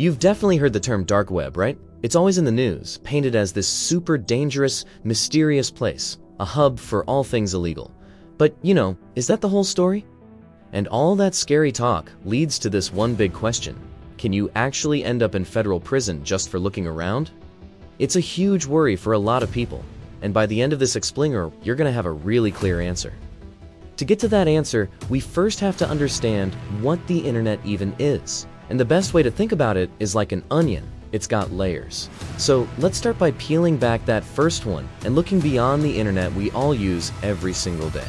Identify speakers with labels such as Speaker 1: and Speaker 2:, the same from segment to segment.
Speaker 1: You've definitely heard the term dark web, right? It's always in the news, painted as this super dangerous, mysterious place, a hub for all things illegal. But, is that the whole story? And all that scary talk leads to this one big question. Can you actually end up in federal prison just for looking around? It's a huge worry for a lot of people, and by the end of this explainer, you're going to have a really clear answer. To get to that answer, we first have to understand what the internet even is. And the best way to think about it is like an onion. It's got layers. So let's start by peeling back that first one and looking beyond the internet we all use every single day.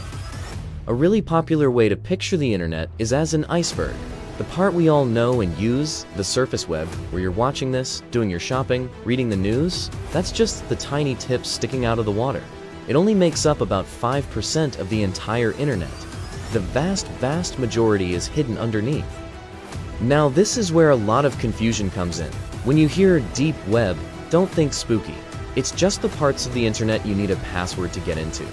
Speaker 1: A really popular way to picture the internet is as an iceberg. The part we all know and use, the surface web, where you're watching this, doing your shopping, reading the news, that's just the tiny tips sticking out of the water. It only makes up about 5% of the entire internet. The vast majority is hidden underneath. Now this is where a lot of confusion comes in. When you hear deep web, don't think spooky. It's just the parts of the internet you need a password to get into.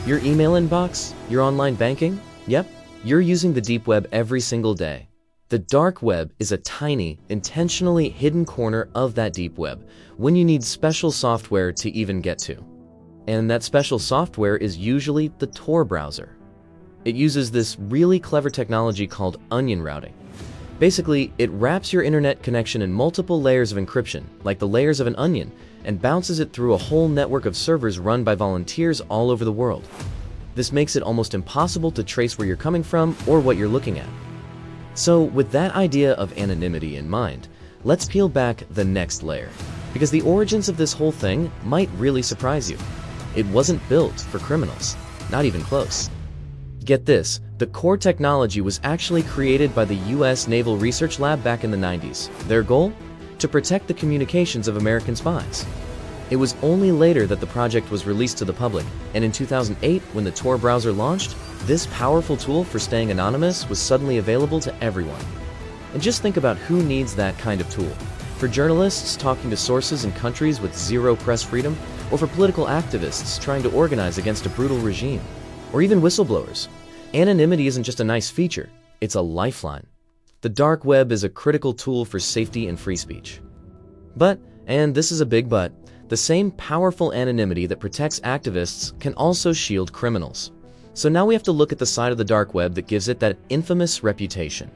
Speaker 1: Your email inbox, your online banking, yep, you're using the deep web every single day. The dark web is a tiny, intentionally hidden corner of that deep web when you need special software to even get to. And that special software is usually the Tor browser. It uses this really clever technology called onion routing. Basically, it wraps your internet connection in multiple layers of encryption, like the layers of an onion, and bounces it through a whole network of servers run by volunteers all over the world. This makes it almost impossible to trace where you're coming from or what you're looking at. So, with that idea of anonymity in mind, let's peel back the next layer, because the origins of this whole thing might really surprise you. It wasn't built for criminals, not even close. Get this, the core technology was actually created by the US Naval Research Lab back in the 90s. Their goal? To protect the communications of American spies. It was only later that the project was released to the public, and in 2008, when the Tor browser launched, this powerful tool for staying anonymous was suddenly available to everyone. And just think about who needs that kind of tool. For journalists talking to sources in countries with zero press freedom, or for political activists trying to organize against a brutal regime, or even whistleblowers. Anonymity isn't just a nice feature, it's a lifeline. The dark web is a critical tool for safety and free speech. But, and this is a big but, the same powerful anonymity that protects activists can also shield criminals. So now we have to look at the side of the dark web that gives it that infamous reputation.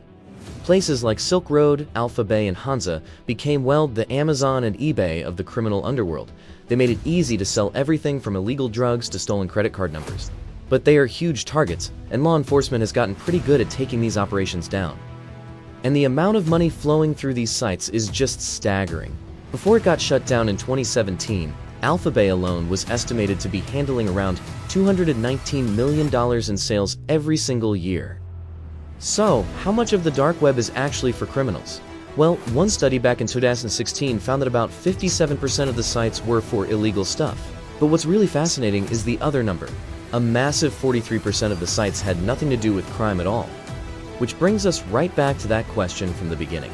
Speaker 1: Places like Silk Road, Alphabet, and Hansa became, well, the Amazon and eBay of the criminal underworld. They made it easy to sell everything from illegal drugs to stolen credit card numbers. But they are huge targets, and law enforcement has gotten pretty good at taking these operations down. And the amount of money flowing through these sites is just staggering. Before it got shut down in 2017, Alphabet alone was estimated to be handling around $219 million in sales every single year. So, how much of the dark web is actually for criminals? Well, one study back in 2016 found that about 57% of the sites were for illegal stuff. But what's really fascinating is the other number. A massive 43% of the sites had nothing to do with crime at all. Which brings us right back to that question from the beginning.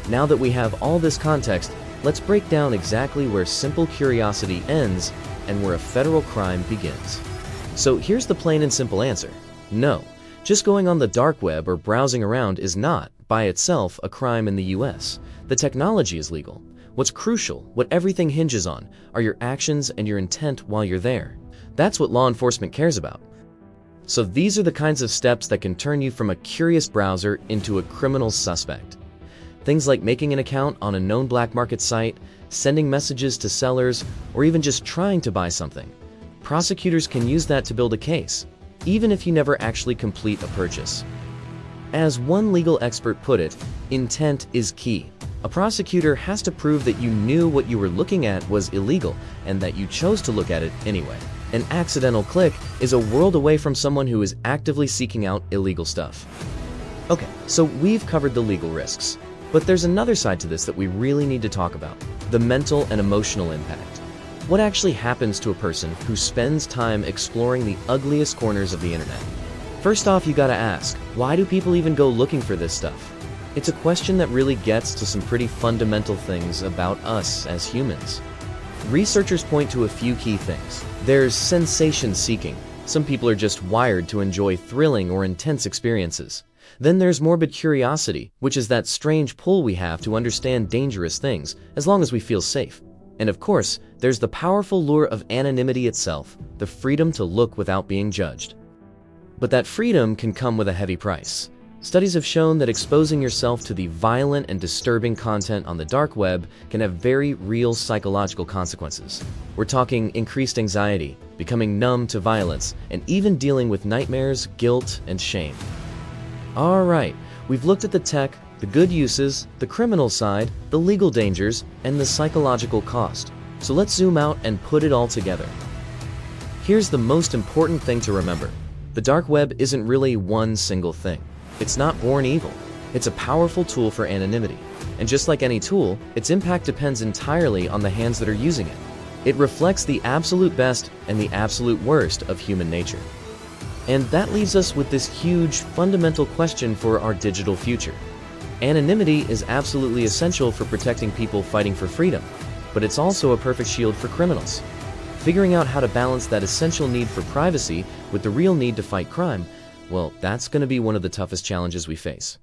Speaker 1: Now that we have all this context, let's break down exactly where simple curiosity ends and where a federal crime begins. So here's the plain and simple answer. No, just going on the dark web or browsing around is not, by itself, a crime in the US. The technology is legal. What's crucial, what everything hinges on, are your actions and your intent while you're there. That's what law enforcement cares about. So these are the kinds of steps that can turn you from a curious browser into a criminal suspect. Things like making an account on a known black market site, sending messages to sellers, or even just trying to buy something. Prosecutors can use that to build a case, even if you never actually complete a purchase. As one legal expert put it, intent is key. A prosecutor has to prove that you knew what you were looking at was illegal and that you chose to look at it anyway. An accidental click is a world away from someone who is actively seeking out illegal stuff. Okay, so we've covered the legal risks, but there's another side to this that we really need to talk about: the mental and emotional impact. What actually happens to a person who spends time exploring the ugliest corners of the internet? First off, you gotta ask, why do people even go looking for this stuff? It's a question that really gets to some pretty fundamental things about us as humans. Researchers point to a few key things. There's sensation seeking. Some people are just wired to enjoy thrilling or intense experiences. Then there's morbid curiosity, which is that strange pull we have to understand dangerous things, as long as we feel safe. And of course, there's the powerful lure of anonymity itself, the freedom to look without being judged. But that freedom can come with a heavy price. Studies have shown that exposing yourself to the violent and disturbing content on the dark web can have very real psychological consequences. We're talking increased anxiety, becoming numb to violence, and even dealing with nightmares, guilt, and shame. Alright, we've looked at the tech, the good uses, the criminal side, the legal dangers, and the psychological cost. So let's zoom out and put it all together. Here's the most important thing to remember. The dark web isn't really one single thing. It's not born evil. It's a powerful tool for anonymity. And just like any tool, its impact depends entirely on the hands that are using it. It reflects the absolute best and the absolute worst of human nature. And that leaves us with this huge, fundamental question for our digital future. Anonymity is absolutely essential for protecting people fighting for freedom, but it's also a perfect shield for criminals. Figuring out how to balance that essential need for privacy with the real need to fight crime, well, that's going to be one of the toughest challenges we face.